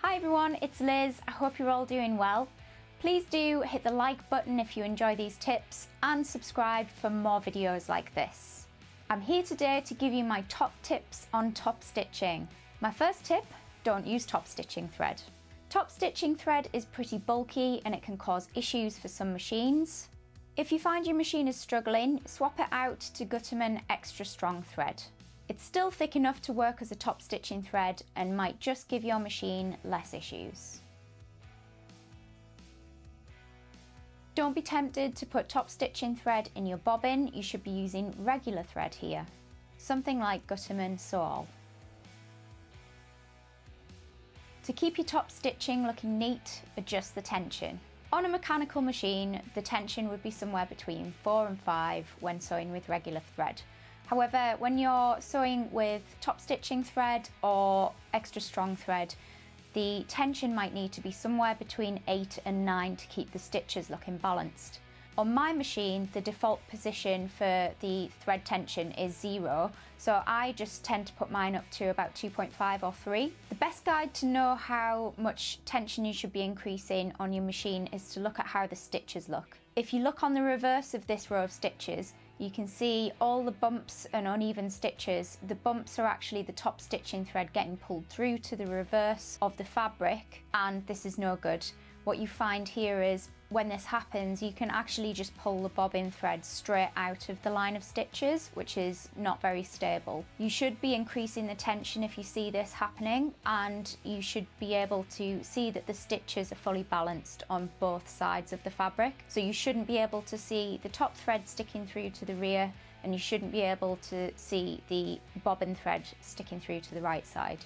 Hi everyone, it's Liz. I hope you're all doing well. Please do hit the like button if you enjoy these tips and subscribe for more videos like this. I'm here today to give you my top tips on top stitching. My first tip, don't use top stitching thread. Top stitching thread is pretty bulky and it can cause issues for some machines. If you find your machine is struggling, swap it out to Gutermann extra strong thread. It's still thick enough to work as a top stitching thread and might just give your machine less issues. Don't be tempted to put top stitching thread in your bobbin, you should be using regular thread here. Something like Gutermann Soal. To keep your top stitching looking neat, adjust the tension. On a mechanical machine, the tension would be somewhere between 4 and 5 when sewing with regular thread. However, when you're sewing with top stitching thread or extra strong thread, the tension might need to be somewhere between 8 and 9 to keep the stitches looking balanced. On my machine, the default position for the thread tension is 0, so I just tend to put mine up to about 2.5 or 3. The best guide to know how much tension you should be increasing on your machine is to look at how the stitches look. If you look on the reverse of this row of stitches, you can see all the bumps and uneven stitches. The bumps are actually the top stitching thread getting pulled through to the reverse of the fabric, and this is no good. What you find here is when this happens, you can actually just pull the bobbin thread straight out of the line of stitches, which is not very stable. You should be increasing the tension if you see this happening, and you should be able to see that the stitches are fully balanced on both sides of the fabric. So you shouldn't be able to see the top thread sticking through to the rear, and you shouldn't be able to see the bobbin thread sticking through to the right side.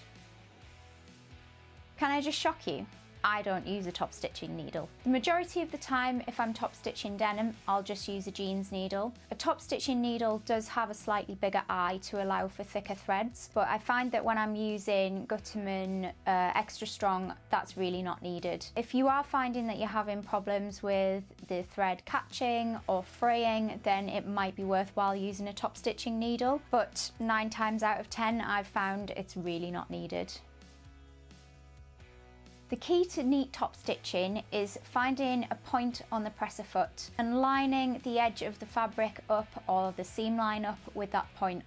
Can I just shock you? I don't use a top stitching needle. The majority of the time, if I'm top stitching denim, I'll just use a jeans needle. A top stitching needle does have a slightly bigger eye to allow for thicker threads, but I find that when I'm using Gutermann extra strong, that's really not needed. If you are finding that you're having problems with the thread catching or fraying, then it might be worthwhile using a top stitching needle, but 9 times out of 10, I've found it's really not needed. The key to neat top stitching is finding a point on the presser foot and lining the edge of the fabric up or the seam line up with that point.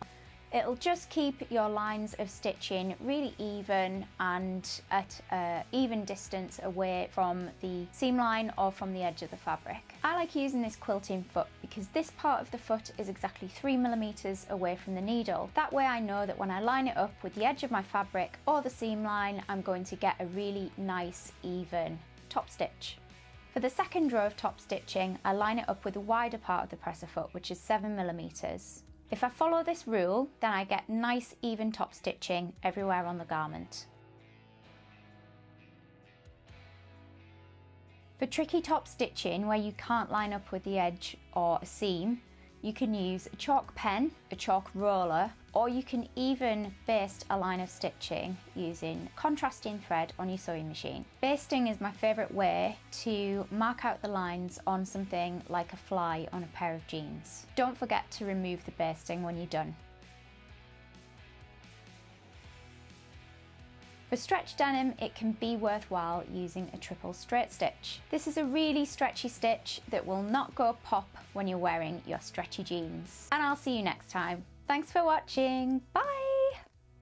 It'll just keep your lines of stitching really even and at an even distance away from the seam line or from the edge of the fabric. I like using this quilting foot because this part of the foot is exactly 3mm away from the needle. That way I know that when I line it up with the edge of my fabric or the seam line, I'm going to get a really nice even top stitch. For the second row of top stitching, I line it up with the wider part of the presser foot, which is 7mm. If I follow this rule, then I get nice even top stitching everywhere on the garment. For tricky top stitching where you can't line up with the edge or a seam, you can use a chalk pen, a chalk roller, or you can even baste a line of stitching using contrasting thread on your sewing machine. Basting is my favourite way to mark out the lines on something like a fly on a pair of jeans. Don't forget to remove the basting when you're done. For stretch denim, it can be worthwhile using a triple straight stitch. This is a really stretchy stitch that will not go pop when you're wearing your stretchy jeans. And I'll see you next time. Thanks for watching, bye!